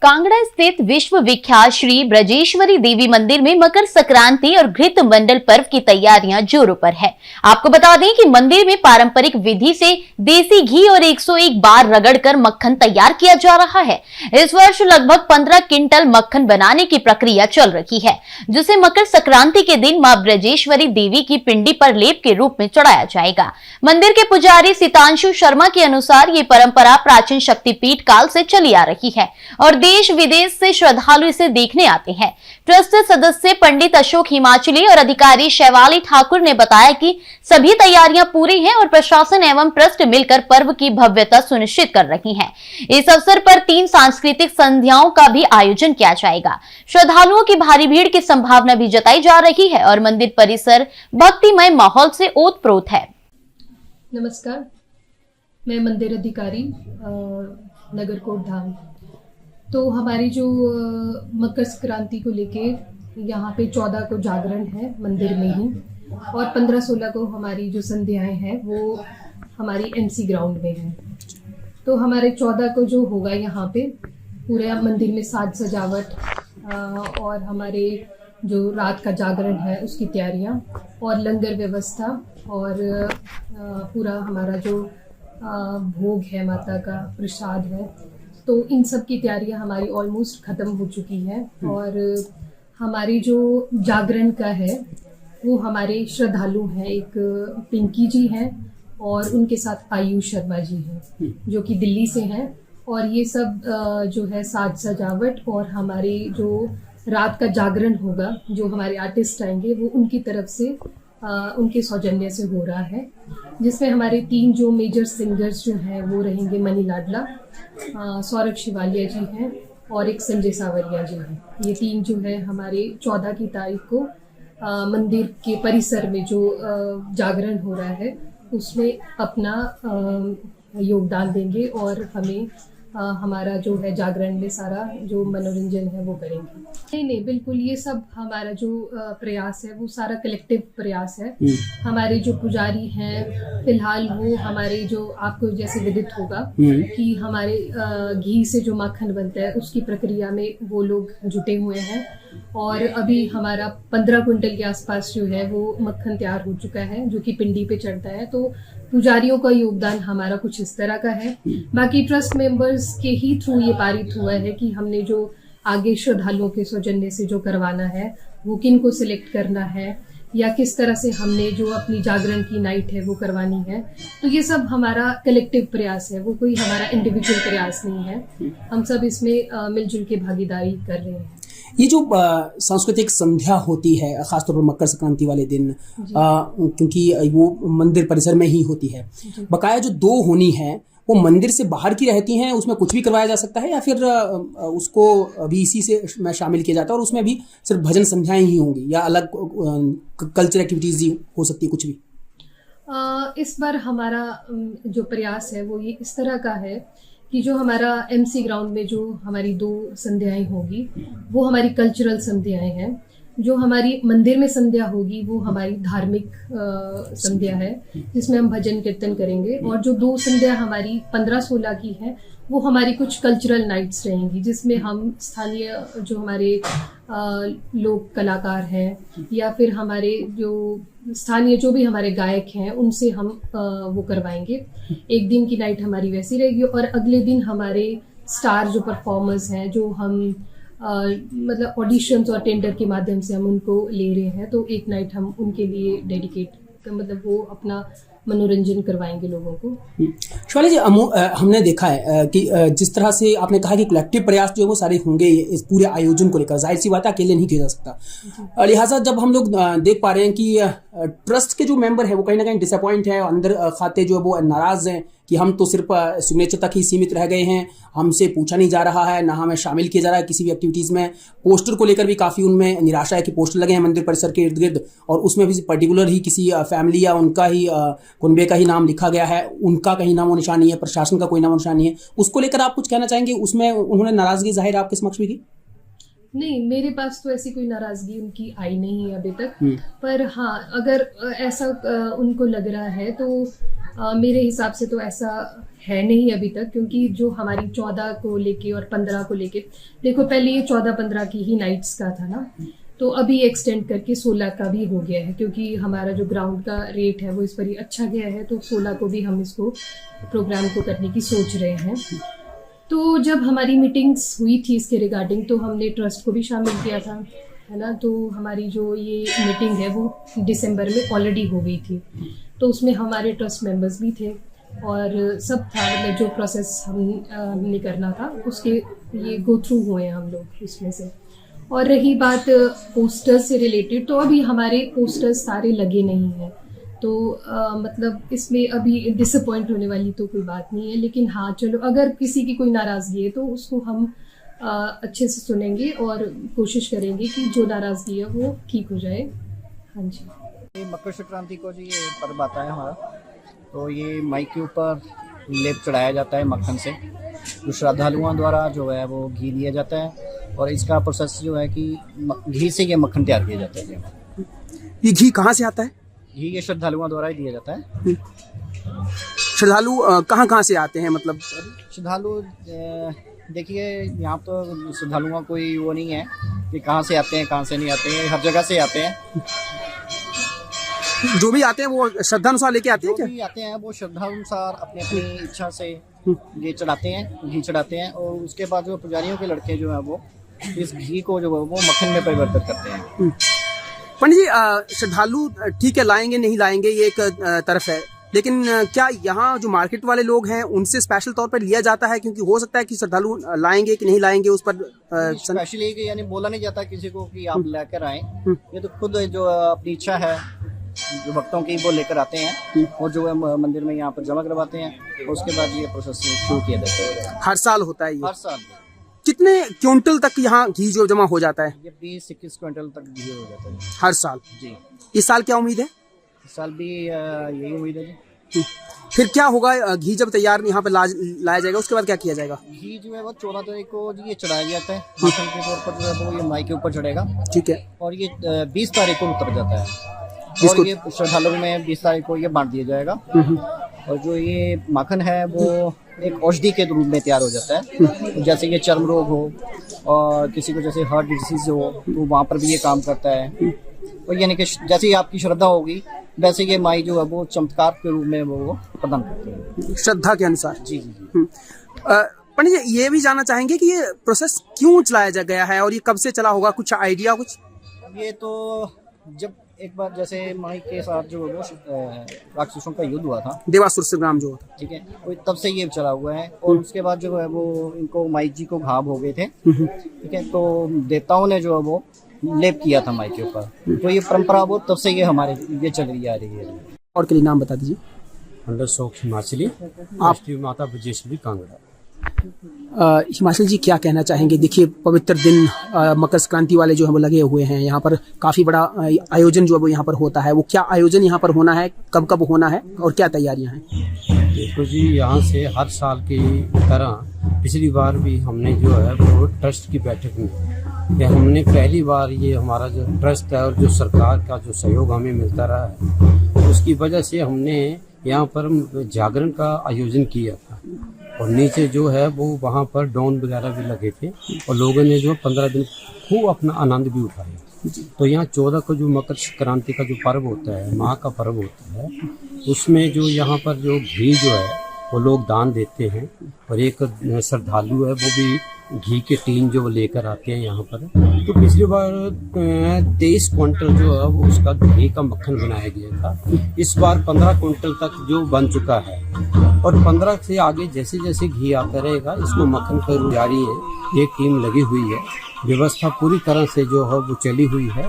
कांगड़ा स्थित विश्व विख्यात श्री ब्रजेश्वरी देवी मंदिर में मकर संक्रांति और घृत मंडल पर्व की तैयारियां जोरों पर है। आपको बता दें कि मंदिर में पारंपरिक विधि से देसी घी और 101 बार रगड़कर मक्खन तैयार किया जा रहा है। इस वर्ष लगभग 15 क्विंटल मक्खन बनाने की प्रक्रिया चल रही है, जिसे मकर संक्रांति के दिन मां ब्रजेश्वरी देवी की पिंडी पर लेप के रूप में चढ़ाया जाएगा। मंदिर के पुजारी सितांशु शर्मा के अनुसार ये परंपरा प्राचीन शक्तिपीठ काल से चली आ रही है और देश विदेश से श्रद्धालु इसे देखने आते हैं। ट्रस्ट सदस्य पंडित अशोक हिमाचली और अधिकारी शैवाली ठाकुर ने बताया कि सभी तैयारियां पूरी हैं और प्रशासन एवं ट्रस्ट मिलकर पर्व की भव्यता सुनिश्चित कर रही हैं। इस अवसर पर 3 सांस्कृतिक संध्याओं का भी आयोजन किया जाएगा। श्रद्धालुओं की भारी भीड़ की संभावना भी जताई जा रही है और मंदिर परिसर भक्तिमय माहौल से ओतप्रोत है। नमस्कार, मैं मंदिर अधिकारी नगर कोट धाम। तो हमारी जो मकर संक्रांति को लेके यहाँ पे 14 को जागरण है मंदिर में ही, और 15-16 को हमारी जो संध्याएं हैं वो हमारी एमसी ग्राउंड में है। तो हमारे 14 को जो होगा यहाँ पे पूरे मंदिर में साज सजावट और हमारे जो रात का जागरण है उसकी तैयारियाँ और लंगर व्यवस्था और पूरा हमारा जो भोग है, माता का प्रसाद है, तो इन सब की तैयारियां हमारी ऑलमोस्ट ख़त्म हो चुकी है। और हमारी जो जागरण का है वो हमारे श्रद्धालु हैं, एक पिंकी जी हैं और उनके साथ आयुष शर्मा जी हैं जो कि दिल्ली से हैं। और ये सब जो है साज सजावट और हमारी जो रात का जागरण होगा, जो हमारे आर्टिस्ट आएंगे वो उनकी तरफ से उनके सौजन्य से हो रहा है, जिसमें हमारे 3 जो मेजर सिंगर्स जो हैं वो रहेंगे मनी लाडला, सौरभ शिवालिया जी हैं और एक संजय सावरिया जी हैं। ये 3 जो है हमारे 14 की तारीख को मंदिर के परिसर में जो जागरण हो रहा है उसमें अपना योगदान देंगे और हमें हमारा जो है जागरण में सारा जो मनोरंजन है वो करेंगे। नहीं, बिल्कुल ये सब हमारा जो प्रयास है वो सारा कलेक्टिव प्रयास है। हमारे जो पुजारी हैं फिलहाल वो हमारे जो आपको जैसे विदित होगा कि हमारे घी से जो माखन बनता है उसकी प्रक्रिया में वो लोग जुटे हुए हैं और अभी हमारा 15 क्विंटल के आसपास जो है वो मक्खन तैयार हो चुका है जो कि पिंडी पे चढ़ता है। तो पुजारियों का योगदान हमारा कुछ इस तरह का है। बाकी ट्रस्ट मेंबर्स के ही थ्रू ये पारित हुआ है कि हमने जो आगे श्रद्धालुओं के सौजन्य से जो करवाना है वो किन को सिलेक्ट करना है या किस तरह से हमने जो अपनी जागरण की नाइट है वो करवानी है। तो ये सब हमारा कलेक्टिव प्रयास है, वो कोई हमारा इंडिविजुअल प्रयास नहीं है। हम सब इसमें मिलजुल के भागीदारी कर रहे हैं। ये जो सांस्कृतिक संध्या होती है खासतौर पर मकर संक्रांति वाले दिन, क्योंकि वो मंदिर परिसर में ही होती है, बकाया जो 2 होनी है वो मंदिर से बाहर की रहती हैं, उसमें कुछ भी करवाया जा सकता है या फिर उसको अभी इसी से में शामिल किया जाता है और उसमें भी सिर्फ भजन संध्याएं ही होंगी या अलग कल्चर एक्टिविटीज ही हो सकती है कुछ भी? इस बार हमारा जो प्रयास है वो ये इस तरह का है कि जो हमारा एमसी ग्राउंड में जो हमारी 2 संध्याएं होगी वो हमारी कल्चरल संध्याएं हैं। जो हमारी मंदिर में संध्या होगी वो हमारी धार्मिक संध्या है जिसमें हम भजन कीर्तन करेंगे। और जो 2 संध्या हमारी 15-16 की है वो हमारी कुछ कल्चरल नाइट्स रहेंगी जिसमें हम स्थानीय जो हमारे लोक कलाकार हैं या फिर हमारे जो स्थानीय जो भी हमारे गायक हैं उनसे हम वो करवाएंगे। एक दिन की नाइट हमारी वैसी रहेगी और अगले दिन हमारे स्टार जो परफॉर्मर्स हैं जो हम मतलब ऑडिशंस और टेंडर के माध्यम से हम उनको ले रहे हैं, तो एक नाइट हम उनके लिए डेडिकेट मतलब वो अपना मनोरंजन करवाएंगे लोगों को। शिवाली जी, हमने देखा है कि जिस तरह से आपने कहा कि कलेक्टिव प्रयास जो है वो सारे होंगे इस पूरे आयोजन को लेकर, जाहिर सी बात है अकेले नहीं किया जा सकता। लिहाजा जब हम लोग देख पा रहे हैं कि ट्रस्ट के जो मेंबर है वो कहीं ना कहीं डिसअपॉइंट है, अंदर खाते जो है वो नाराज हैं कि हम तो सिर्फ सिग्नेचर तक ही सीमित रह गए हैं, हमसे पूछा नहीं जा रहा है, ना हमें शामिल किया जा रहा है किसी भी एक्टिविटीज़ में। पोस्टर को लेकर भी काफ़ी उनमें निराशा है कि पोस्टर लगे हैं मंदिर परिसर के इर्द गिर्द और उसमें भी पर्टिकुलर ही किसी फैमिली या उनका ही कुनबे का ही नाम लिखा गया है, उनका कहीं नामो निशान नहीं है, प्रशासन का कोई नामो निशान नहीं है। उसको लेकर आप कुछ कहना चाहेंगे? उसमें उन्होंने नाराज़गी जाहिर आपके समक्ष भी की? नहीं, मेरे पास तो ऐसी कोई नाराजगी उनकी आई नहीं है अभी तक। पर हाँ, अगर ऐसा उनको लग रहा है तो मेरे हिसाब से तो ऐसा है नहीं अभी तक, क्योंकि जो हमारी 14 को लेके और 15 को लेके, देखो पहले ये 14-15 की ही नाइट्स का था ना, तो अभी एक्सटेंड करके 16 का भी हो गया है, क्योंकि हमारा जो ग्राउंड का रेट है वो इस पर ही अच्छा गया है, तो 16 को भी हम इसको प्रोग्राम को करने की सोच रहे हैं। तो जब हमारी मीटिंग्स हुई थी इसके रिगार्डिंग, तो हमने ट्रस्ट को भी शामिल किया था, है ना। तो हमारी जो ये मीटिंग है वो दिसंबर में ऑलरेडी हो गई थी, तो उसमें हमारे ट्रस्ट मेंबर्स भी थे और सब था, मतलब जो प्रोसेस हमने करना था उसके ये गो थ्रू हुए हैं हम लोग इसमें से। और रही बात पोस्टर्स से रिलेटेड, तो अभी हमारे पोस्टर्स सारे लगे नहीं हैं, तो मतलब इसमें अभी डिसअपॉइंट होने वाली तो कोई बात नहीं है, लेकिन हाँ चलो, अगर किसी की कोई नाराज़गी है तो उसको हम अच्छे से सुनेंगे और कोशिश करेंगे कि जो नाराज़गी है वो ठीक हो जाए। हाँ जी। ये मकर संक्रांति को जी ये पर्व आता है हमारा, तो ये माई के ऊपर लेप चढ़ाया जाता है मक्खन से, जो श्रद्धालुओं द्वारा जो है वो घी दिया जाता है, और इसका प्रोसेस जो है कि घी से ये मक्खन तैयार किया जाता है। ये घी कहाँ से आता है? घी ये श्रद्धालुओं द्वारा ही दिया जाता है। श्रद्धालु कहाँ से आते हैं, मतलब श्रद्धालु देखिए यहाँ तो श्रद्धालुओं कोई वो नहीं है कि कहाँ से आते हैं कहाँ से नहीं आते हैं, हर जगह से आते हैं। जो भी आते हैं वो श्रद्धा अनुसार लेके आते हैं जो क्या? भी आते हैं वो श्रद्धा अनुसार अपनी अपनी इच्छा से ये चढ़ाते हैं, घी चढ़ाते हैं, और उसके बाद जो पुजारियों के लड़के जो है वो इस घी को जो है वो मक्खन में परिवर्तित करते हैं। पंडित जी, श्रद्धालु ठीक है लाएंगे नहीं लाएंगे ये एक तरफ है, लेकिन क्या यहाँ जो मार्केट वाले लोग हैं उनसे स्पेशल तौर पर लिया जाता है? क्योंकि हो सकता है कि श्रद्धालु लाएंगे कि नहीं लाएंगे उस पर स्पेशली यानी बोला नहीं जाता किसी को कि आप लेकर आए, ये तो खुद जो अपनी इच्छा है जो भक्तों की वो लेकर आते हैं और जो है मंदिर में यहाँ पर जमा करवाते हैं, और उसके बाद ये प्रोसेस शुरू किया जाता है। हर साल होता है ये? हर साल। कितने क्विंटल तक यहाँ घी जो जमा हो जाता है? ये 20-21 क्विंटल तक घी हो जाता है हर साल जी। इस साल क्या उम्मीद है? इस साल भी यही उम्मीद है जी। फिर क्या होगा, घी जब तैयार यहाँ पर लाया जाएगा उसके बाद क्या किया जाएगा? घी जो है वो 14 तारीख को जी ये चढ़ाया जाता है मक्खन के तौर पर, जो है वो ये माई के ऊपर चढ़ेगा, ठीक है, और ये 20 तारीख को उतर जाता है, और ये श्रद्धालुओं में 20 तारीख को ये बांट दिया जाएगा। और जो ये माखन है वो एक औषधि के रूप में तैयार हो जाता है, जैसे कि चर्म रोग हो और किसी को जैसे हार्ट डिजीज हो तो वहाँ पर भी ये काम करता है, और यानी कि जैसे ही आपकी श्रद्धा होगी वैसे ये माई जो है वो चमत्कार के रूप में वो प्रदान करते हैं श्रद्धा के अनुसार। जी जी। पंडित जी, ये भी जानना चाहेंगे कि ये प्रोसेस क्यों चलाया गया है और ये कब से चला होगा, कुछ आइडिया कुछ? ये तो जब एक बार जैसे माई के साथ जो वो राक्षसों का युद्ध हुआ था, देवासुर संग्राम जो होता, ठीक है, वो तब से ये चला हुआ है, और उसके बाद जो है वो इनको माई जी को घाव हो गए थे, ठीक है, तो देवताओं ने जो है वो लेप किया था माई के ऊपर, तो ये परंपरा वो तब से ये हमारे ये चल रही आ रही है। और के लिए नाम बता दीजिए। अंडर शौक हिमाचली, राष्ट्रीय माता ब्रजेश्वरी कांगड़ा। हिमाचल जी, क्या कहना चाहेंगे? देखिए पवित्र दिन मकर संक्रांति वाले जो है वो लगे हुए हैं, यहाँ पर काफ़ी बड़ा आयोजन जो है वो यहाँ पर होता है, वो क्या आयोजन यहाँ पर होना है, कब कब होना है और क्या तैयारियाँ हैं? देखो जी, यहाँ से हर साल की तरह पिछली बार भी हमने जो है वो ट्रस्ट की बैठक में हमने पहली बार ये हमारा जो ट्रस्ट है और जो सरकार का जो सहयोग हमें मिलता रहा है उसकी वजह से हमने यहाँ पर जागरण का आयोजन किया था, और नीचे जो है वो वहाँ पर डॉन वगैरह भी लगे थे, और लोगों ने जो 15 दिन खूब अपना आनंद भी उठाया। तो यहाँ 14 को जो मकर संक्रांति का जो पर्व होता है, माँ का पर्व होता है, उसमें जो यहाँ पर जो घी जो है वो लोग दान देते हैं, और एक श्रद्धालु है वो भी घी के टीन जो लेकर आते हैं यहाँ पर। तो पिछली बार 23 क्विंटल जो है वो उसका घी का मक्खन बनाया गया था, इस बार 15 क्विंटल तक जो बन चुका है, और 15 से आगे जैसे जैसे घी आता रहेगा इसको मक्खन का जारी है। एक टीम लगी हुई है, व्यवस्था पूरी तरह से जो है वो चली हुई है।